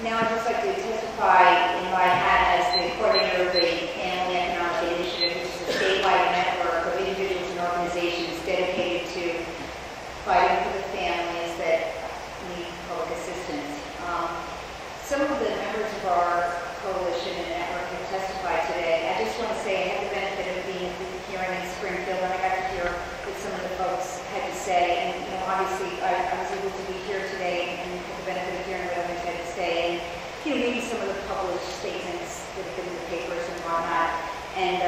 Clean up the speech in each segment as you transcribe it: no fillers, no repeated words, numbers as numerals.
Now I'd just like to testify in my hat as the coordinator of the Family Economic Initiative, which is a statewide network of individuals and organizations dedicated to fighting for the families that need public assistance. Some of the members of our coalition and network have testified today. I just want to say I had the benefit of being here in Springfield, and I got to hear what some of the folks had to say. And obviously, I was able to be here today and have the benefit of hearing what others had to say, and reading some of the published statements that have been in the papers and whatnot. And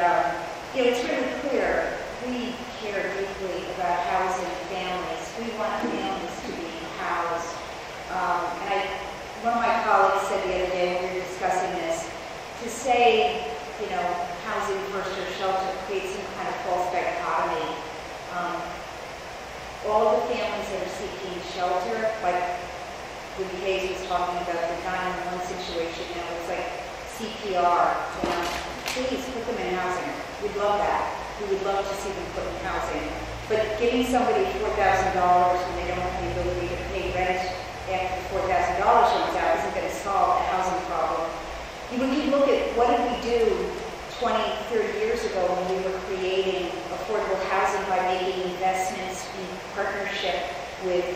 it's really clear we care deeply about housing families. We want families to be housed. One of my colleagues said the other day when we were discussing this, to say, housing first or shelter creates some kind of false dichotomy. All the families that are seeking shelter, like when Hayes was talking about the 911 situation, it's like CPR, please put them in housing. We'd love that. We would love to see them put in housing. But giving somebody $4,000 when they don't have the ability to pay rent after the $4,000 runs out isn't going to solve the housing problem. You can look at what did we do 20, 30 years ago when we were creating affordable housing by making investments in partnership with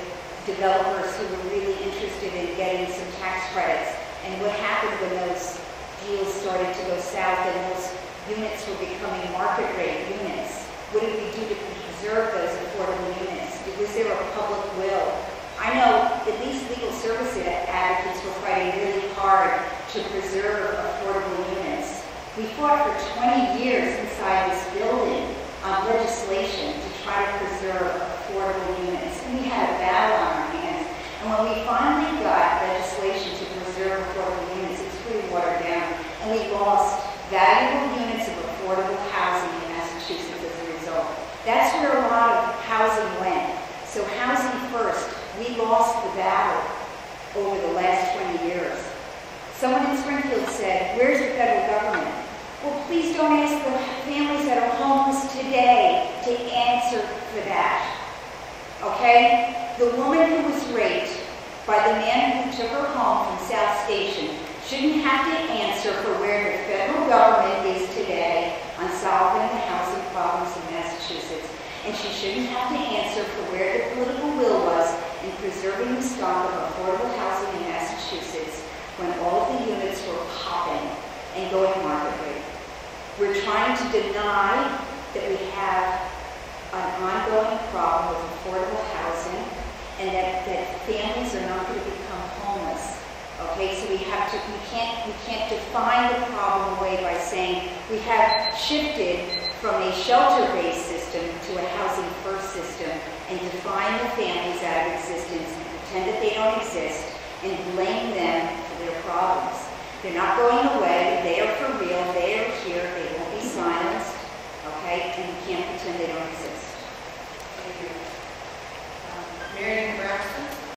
developers who were really interested in getting some tax credits. And what happened when those deals started to go south and those units were becoming market rate units? What did we do to preserve those affordable units? Was there a public will? I know at least legal service advocates were fighting really hard to preserve affordable units. We fought for 20 years inside this building on legislation to try to preserve affordable units. And we had a battle on our hands. And when we finally got legislation to preserve affordable units, it was pretty watered down. And we lost valuable units of affordable housing in Massachusetts as a result. That's where a lot of housing went. So housing first. We lost the battle over the last 20 years. Someone in Springfield said, where's the federal government? Well, please don't ask the families that are homeless today to answer for that. Okay? The woman who was raped by the man who took her home from South Station shouldn't have to answer for where the federal government is today on solving the housing problems in Massachusetts. And she shouldn't have to answer for where the political will was in preserving the stock of affordable housing in Massachusetts when all of the units were popping and going market rate. We're trying to deny that we have an ongoing problem with affordable housing and that families are not going to become homeless. Okay, so we can't define the problem away by saying we have shifted from a shelter-based system to a housing-first system and define the families out of existence and pretend that they don't exist and blame them for their problems. They're not going away. They are for real. They are here. They won't be signed.